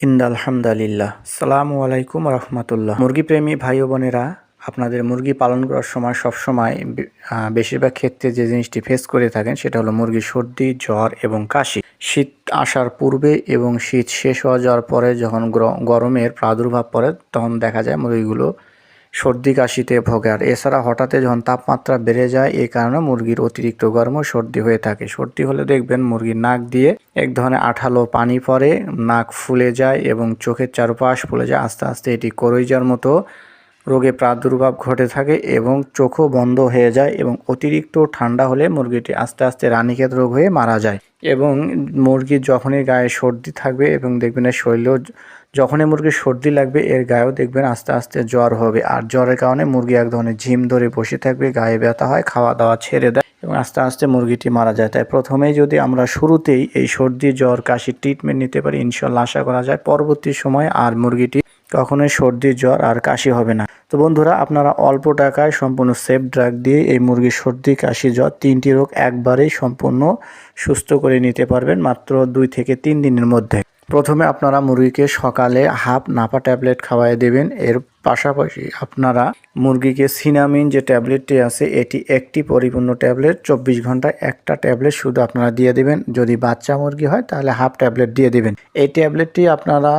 আলহামদুলিল্লাহ। আসসালামু আলাইকুম রহমতুল্লাহ। মুরগি প্রেমী ভাই ও বোনেরা, আপনাদের মুরগি পালন করার সময় সবসময় বেশিরভাগ ক্ষেত্রে যে জিনিসটি ফেস করে থাকেন সেটা হলো মুরগির সর্দি, জ্বর এবং কাশি। শীত আসার পূর্বে এবং শীত শেষ হয়ে যাওয়ার পরে যখন গরমের প্রাদুর্ভাব পড়ে তখন দেখা যায় মুরগিগুলো সর্দি কাশিতে ভোগে। আর এছাড়া হঠাৎ যখন তাপমাত্রা বেড়ে যায় এই কারণে মুরগির অতিরিক্ত গরম ও সর্দি হয়ে থাকে। সর্দি হলে দেখবেন মুরগির নাক দিয়ে এক ধরনের আঠালো পানি পড়ে, নাক ফুলে যায় এবং চোখের চারপাশ ফুলে যায়। আস্তে আস্তে এটি করইজার মতো রোগে প্রাদুর্ভাব ঘটে থাকে এবং চোখও বন্ধ হয়ে যায় এবং অতিরিক্ত ঠান্ডা হলে মুরগিটি আস্তে আস্তে রানীক্ষেত রোগ হয়ে মারা যায়। এবং মুরগির যখনই গায়ে সর্দি থাকবে এবং দেখবেন এর শরীরেও যখনই মুরগির সর্দি লাগবে এর গায়েও দেখবেন আস্তে আস্তে জ্বর হবে। আর জ্বরের কারণে মুরগি এক ধরনের ঝিম ধরে বসে থাকবে, গায়ে ব্যথা হয়, খাওয়া দাওয়া ছেড়ে দেয় এবং আস্তে আস্তে মুরগিটি মারা যায়। তাই প্রথমেই যদি আমরা শুরুতেই এই সর্দি, জ্বর, কাশির ট্রিটমেন্ট নিতে পারি ইনশাল্লাহ আশা করা যায় পরবর্তী সময় আর মুরগিটি কখনোই সর্দি, জ্বর আর কাশি হবে না। তো বন্ধুরা, আপনারা অল্প টাকায় সম্পূর্ণ সেফ ড্রাগ দিয়ে এই মুরগির সর্দি, কাশি, জ্বর তিনটি রোগ একবারেই সম্পূর্ণ সুস্থ করে নিতে পারবেন মাত্র 2 থেকে 3 দিনের মধ্যে। প্রথমে আপনারা মুরগিকে সকালে হাফ নাপা ট্যাবলেট খাওয়াই দেবেন। এর পাশাপাশি আপনারা মুরগিকে সিনামিন যে ট্যাবলেটটি আছে এটি একটি পরিপূর্ণ ট্যাবলেট 24 ঘন্টায় একটা ট্যাবলেট শুধু আপনারা দিয়ে দিবেন। যদি বাচ্চা মুরগি হয় তাহলে হাফ ট্যাবলেট দিয়ে দিবেন। এই ট্যাবলেটটি আপনারা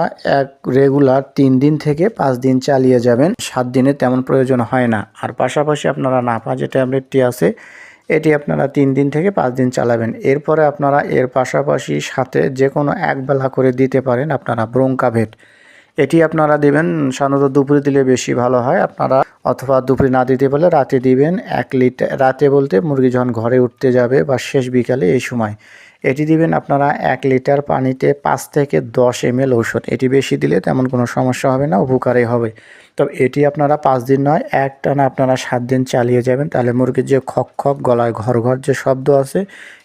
রেগুলার 3 দিন থেকে 5 দিন চালিয়ে যাবেন, 7 দিনে তেমন প্রয়োজন হয় না। আর পাশাপাশি আপনারা নাপা যে ট্যাবলেটটি আছে এটি আপনারা 3 দিন থেকে 5 দিন চালাবেন। এরপরে আপনারা এর পাশাপাশি সাথে যে কোনো একবেলা করে দিতে পারেন আপনারা ব্রোঙ্কাভেট। এটি আপনারা দিবেন, সাধারণত দুপুরে দিলে বেশি ভালো হয়। আপনারা অথবা দুপুরে না দিতে পারলে রাতে দিবেন 1 লিটার। রাতে বলতে মুরগি যখন ঘরে উঠতে যাবে বা শেষ বিকালে এই সময় এটি দিবেন আপনারা 1 লিটার পানিতে 5 থেকে 10 ml ঔষধ। এটি বেশি দিলে তেমন কোনো সমস্যা হবে না, উপকারই হবে। তবে এটি আপনারা 5 দিন নয় একটানা আপনারা 7 দিন চালিয়ে যাবেন, তাহলে মুরগির যে খক খক গলায় ঘর ঘর যে শব্দ আছে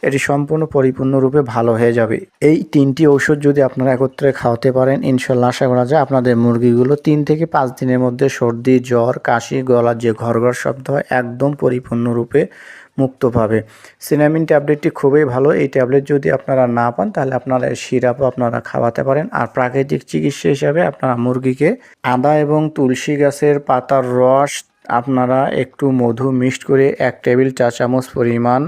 এটি সম্পূর্ণ পরিপূর্ণরূপে ভালো হয়ে যাবে। এই 3টি ঔষধ যদি আপনারা একত্রে খাওয়াতে পারেন ইনশাল্লাহ আশা করা যায় আপনাদের মুরগিগুলো 3 থেকে 5 দিনের মধ্যে সর্দি, জ্বর, কাশি, গলার যে ঘর ঘর শব্দ হয় একদম পরিপূর্ণরূপে মুক্ত পাবে। সিনামিন ট্যাবলেটটি খুবই ভালো। এই ট্যাবলেট যদি আপনারা না পান তাহলে আপনারা সিরাপও আপনারা খাওয়াতে পারেন। আর প্রাকৃতিক চিকিৎসা হিসাবে আপনারা মুরগিকে আদা এবং তুলসী গাছের পাতার রস আপনারা একটু মধু মিক্সড করে 1 টেবিল চা চামচ পরিমাণ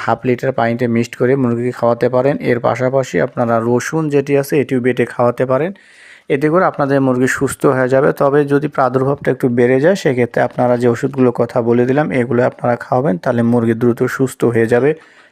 হাফ লিটার পানিতে মিক্সড করে মুরগিকে খাওয়াতে পারেন। এর পাশাপাশি আপনারা রসুন যেটি আছে এটিও বেটে খাওয়াতে পারেন। এতে করে আপনাদের মুরগি সুস্থ হয়ে যাবে। তবে যদি প্রাদুর্ভাবটা একটু বেড়ে যায় সেক্ষেত্রে আপনারা যে ওষুধগুলোর কথা বলে দিলাম এগুলো আপনারা খাওয়াবেন, তাহলে মুরগি দ্রুত সুস্থ হয়ে যাবে।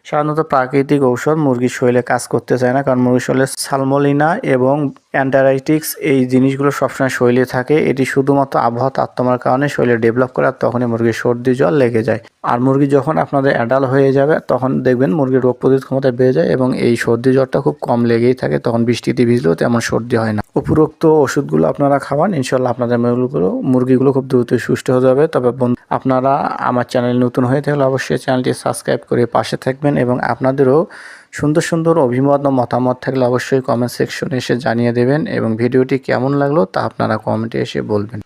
সাধারণত প্রাকৃতিক ঔষধ মুরগির শরীরে কাজ করতে চায় না, কারণ মুরগির শরীরে সালমোনেলা এবং অ্যান্টারাইটিক্স এই জিনিসগুলো সবসময় শরীরে থাকে। এটি শুধুমাত্র আবহাওয়া তারতম্যের কারণে শরীরে ডেভেলপ করে আর তখনই মুরগির সর্দি, জ্বর লেগে যায়। আর মুরগি যখন আপনাদের অ্যাডাল্ট হয়ে যাবে তখন দেখবেন মুরগির রোগ প্রতিরোধ ক্ষমতা বেড়ে যায় এবং এই সর্দি, জ্বরটা খুব কম লেগেই থাকে। তখন বৃষ্টিতে ভিজলেও তেমন সর্দি হয় না। উপরোক্ত ওষুধগুলো আপনারা খাওয়ান, ইনশাল্লাহ আপনাদের মুরগিগুলো খুব দ্রুত সুস্থ হয়ে যাবে। তবে আপনারা আমার চ্যানেল নতুন হয়ে থাকলে অবশ্যই চ্যানেলটি সাবস্ক্রাইব করে পাশে থাকবেন এবং আপনাদেরও সুন্দর সুন্দর অভিমত ও মতামত থাকলে অবশ্যই কমেন্ট সেকশনে এসে জানিয়ে দেবেন এবং ভিডিওটি কেমন লাগলো তা আপনারা কমেন্টে এসে বলবেন।